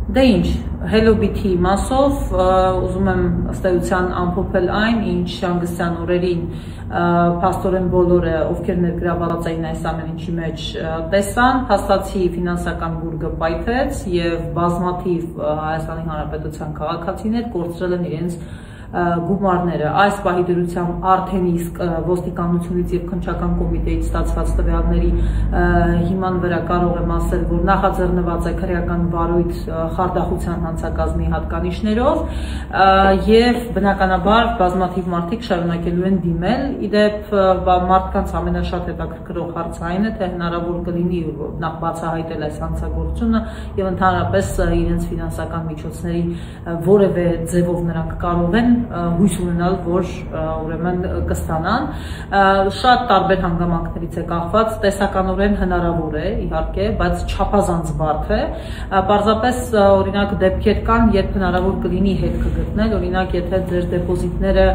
Դե ինչ, Hello-bit-ի մասով ուզում եմ ըստ էության ամփոփել այն, ինչ հանգստյան օրերին փաստորեն բոլորը, ովքեր ներգրավված էին այս ամեն ինչի մեջ, տեսան, փաստացի ֆինանսական բուրգը պայթեց եւ բազմաթիվ Հայաստանի Հանրապետության քաղաքացիներ կորցրել են իրենց գումարները։ Այս պահի դրությամբ արդեն իսկ ոստիկանությունից եւ քննչական կոմիտեից ստացված տվյալների հիման վրա կարող եմ ասել, որ նախաձեռնված է քրեական վարույթ խարդախության հանցակազմի հատկանիշներով եւ բնականաբար բազմաթիվ մարդիկ շարունակելու են դիմել։ Իդեպ մարդկանց ամենաշատ հետաքրքրող հարցը այն է, թե հնարավոր կլինի նախ բացահայտել այս հանցագործությունը եւ ընդհանրապես իրենց ֆինանսական միջոցների որևէ ձևով նրանք կարող են հույս ունենալ, որ ուրեմն կստանան, շատ տարբեր հանգամանքներից է կախված, տեսականորեն հնարավոր է իհարկե, բայց չափազանց բարդ է, պարզապես օրինակ դեպքեր կան, երբ հնարավոր կլինի հետքը գտնել, օրինակ եթե ձեր դեպոզիտները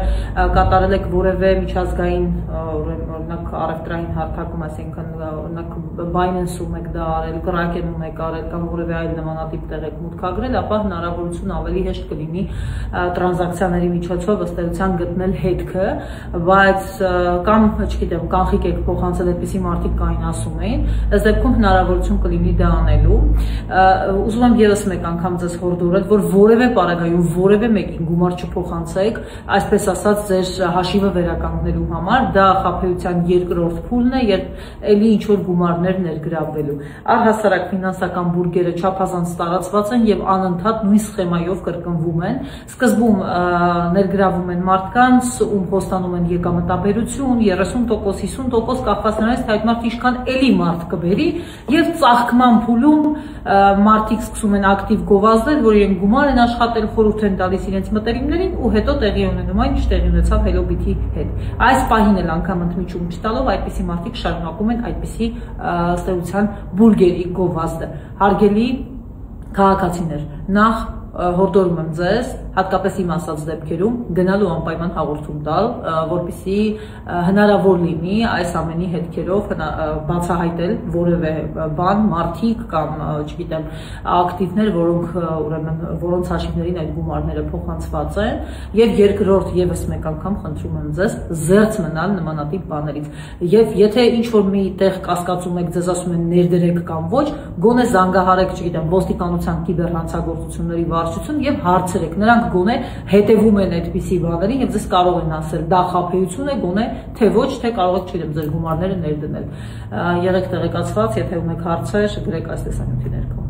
կատարել եք որևէ միջազգային, օրինակ առևտրային հարթակում, այսինքն օրինակ Binance-ում եք դա արել, Kraken-ում եք արել կամ որևէ այլ նմանատիպ տեղ եք մուտքագրել, ապա հնարավորություն ավելի հեշտ կլինի տրանզակցիաների միջոցով ըստ էության գտնել հետքը, բայց կամ, չգիտեմ, կանխիկ եք փոխանցել, այդպիսի մարդիկ կային ասում էին, ըստ դեպքում հնարավորություն կլինի դա անելու։ Ուզում եմ ևս մեկ անգամ ձեզ հորդորել, որ որևէ պարագայում որևէ մեկին գումար չփոխանցեք, այսպես ասած ձեր հաշիվը վերականգնելու համար, դա խաբեության երկրորդ փուլն է, երբ էլի ինչ որ գումարներ ներգրավվելու։ Առհասարակ ֆինանսական բուրգերը չափազանց տարածված են եւ անընդհատ նույն սխեմայով կրկնվում են։ Սկզբում ներգրավում են մարդկանց, ում խոստանում են եկամտաբերություն, 30%, 50% կախված նրանից, թե այդ մարդը ինչքան էլի մարդ կբերի եւ ծաղկման փուլում մարդիկ սկսում են ակտիվ գովազդել, որ իրենք գումար են աշխատել, խորհուրդ են տալիս իրենց մտերիմներին ու հետո տեղի ունենում այն, ինչ տեղի ունեցավ Hello-bit-ի հետ։ Այս պահին էլ անգամ ընդմիջում չտալով այդպիսի մարդիկ շարունակում են այդպիսի ըստ էության բուրգերի գովազդը։ Հարգելի քաղաքացիներ, նախ հորդորում եմ ձեզ, հատկապես իմ ասած դեպքերում, գնալու անպայման հաղորդում տալ, որպեսզի հնարավոր լինի այս ամենի հետքերով բացահայտել որևէ բան, մարդիկ կամ, չգիտեմ, ակտիվներ, որոնց հաշիվներին այդ գումարները փոխանցված են, եւ երկրորդ եւս մեկ անգամ խնդրում եմ ձեզ զերծ մնալ նմանատիպ բաներից։ Եվ եթե ինչ-որ մի տեղ կասկածում եք, ձեզ ասում են ներդրեք կամ ոչ, գոնե զանգահարեք, չգիտեմ, ոստիկանության կիբերհանցագործությունների վարչություն եւ հարցրեք, նրանք գոնե հետևում են այդպիսի բաներին եւ ձեզ կարող են ասել դա խաբեություն է գոնե թե ոչ, թե կարող եք, չգիտեմ, ձեր գումարները ներդնել։ Եղեք տեղեկացված, եթե ունեք հարցեր, գրեք այս տեսանյութի ներքո։